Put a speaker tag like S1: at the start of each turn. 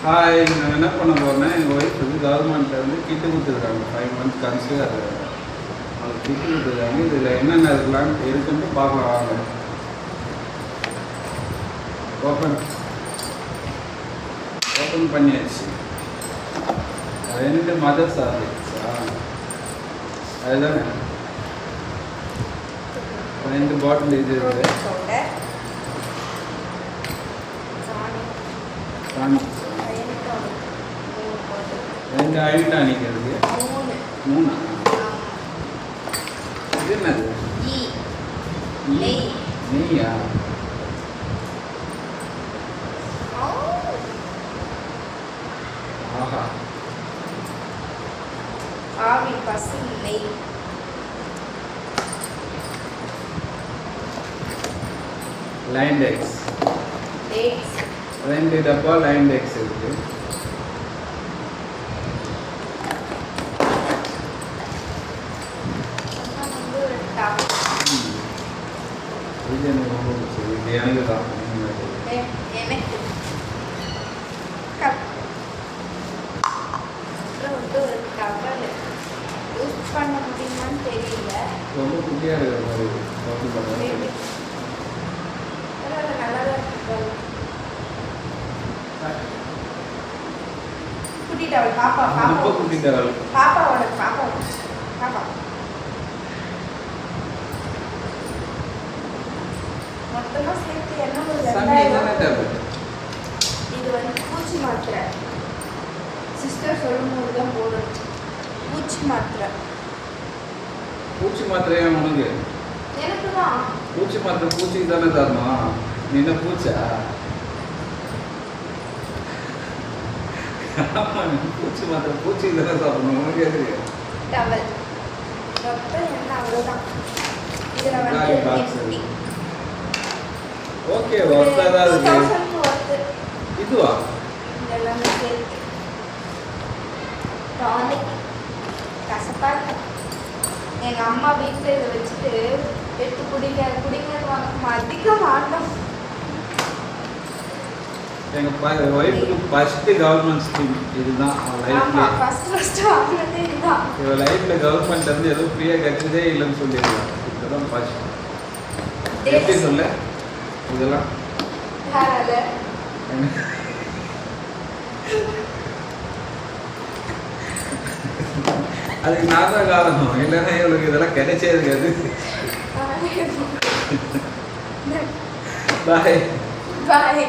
S1: Hi, நான் என்ன பண்ண போகிறேன்னா எங்கள் ஒய்ஃப் வந்து கவர்மெண்ட்டில் வந்து கிட்டு கொடுத்துருக்காங்க. 5 months கன்சீவ் ஆகுது. அது கிட்டு கொடுத்துருக்காங்க. இதில் என்னென்ன இருக்குன்ட்டு பார்க்கலாம் வாங்க. ஓப்பன் பண்ணியாச்சு. 2 மதர்ஸ் ஆர்டிக்ஸா அதுதானே 2 பாட்டில் இது இருக்குது. ரெண்டு ஐட்டானிக் இருக்கு. 3 இது என்னது? நெய்யா? ஆஹா,
S2: ஆவி பசு நெய்.
S1: லைன் எக்ஸ் 2 டப்பா லைன் எக்ஸ் இருக்கு. இது எனக்கு ரொம்ப பிடிச்சது. இது எனக்கு தான்.
S2: எனக்கு ஒரு டவல் யூஸ் பண்ண முடியுமான்னு தெரியல.
S1: ரொம்ப குட்டியாக இருக்கிற மாதிரி ஓப்பன் பண்ணுறது.
S2: நல்லா தான் இருக்கு. குட்டி டவல் பாப்பா
S1: ரொம்ப குட்டி டவல்.
S2: பாப்பாவோட பாப்பா மொத்தமா சேர்த்து என்ன ஒரு 2000. இது வந்து பூச்சி மாத்திரை. சிஸ்டர் சொல்லும்போது தான் போடணும். பூச்சி மாத்திரை.
S1: பூச்சி மாத்திரையா உனக்கு?
S2: எனக்கு தான்.
S1: பூச்சி மாத்திரை பூச்சிக்கு தானே தரணும். நீ என்ன பூச்சா? பூச்சி மாத்திரை பூச்சிக்கு தானே சாப்பிடணும். உனக்கு எது?
S2: டவல் மொத்தம் என்ன அவ்வளோதான். இதில் வந்து
S1: ஓகே, ஒர்த்தாக தான் இருக்கு. இதுவா?
S2: இதெல்லாமே சேர்த்து டானிக் கசப்பா இருக்கு. எங்கள் அம்மா வீட்டில் இதை வச்சுட்டு எடுத்து குடிங்கன்னு வாங்க அதிகம் வாண்டோம்.
S1: எங்கள் ஒய்ஃபுக்கு ஃபஸ்ட்டு கவர்மெண்ட் ஸ்கீம் இதுதான்.
S2: ஆமாம், ஃபஸ்ட்டு வாங்கினதே இதுதான்.
S1: இவள் லைஃப்பில் கவர்மெண்ட் வந்து எதுவும் ஃப்ரீயாக கிடைச்சதே இல்லைன்னு சொல்லிடுவாங்க. இதுதான் ஃபஸ்ட். எப்படி சொல்ல இதெல்லாம் அதுக்கு நான் தான் காரணம். இல்லைன்னா இவளுக்கு இதெல்லாம் கிடைச்சே இருக்காது.
S2: பாய் பாய்.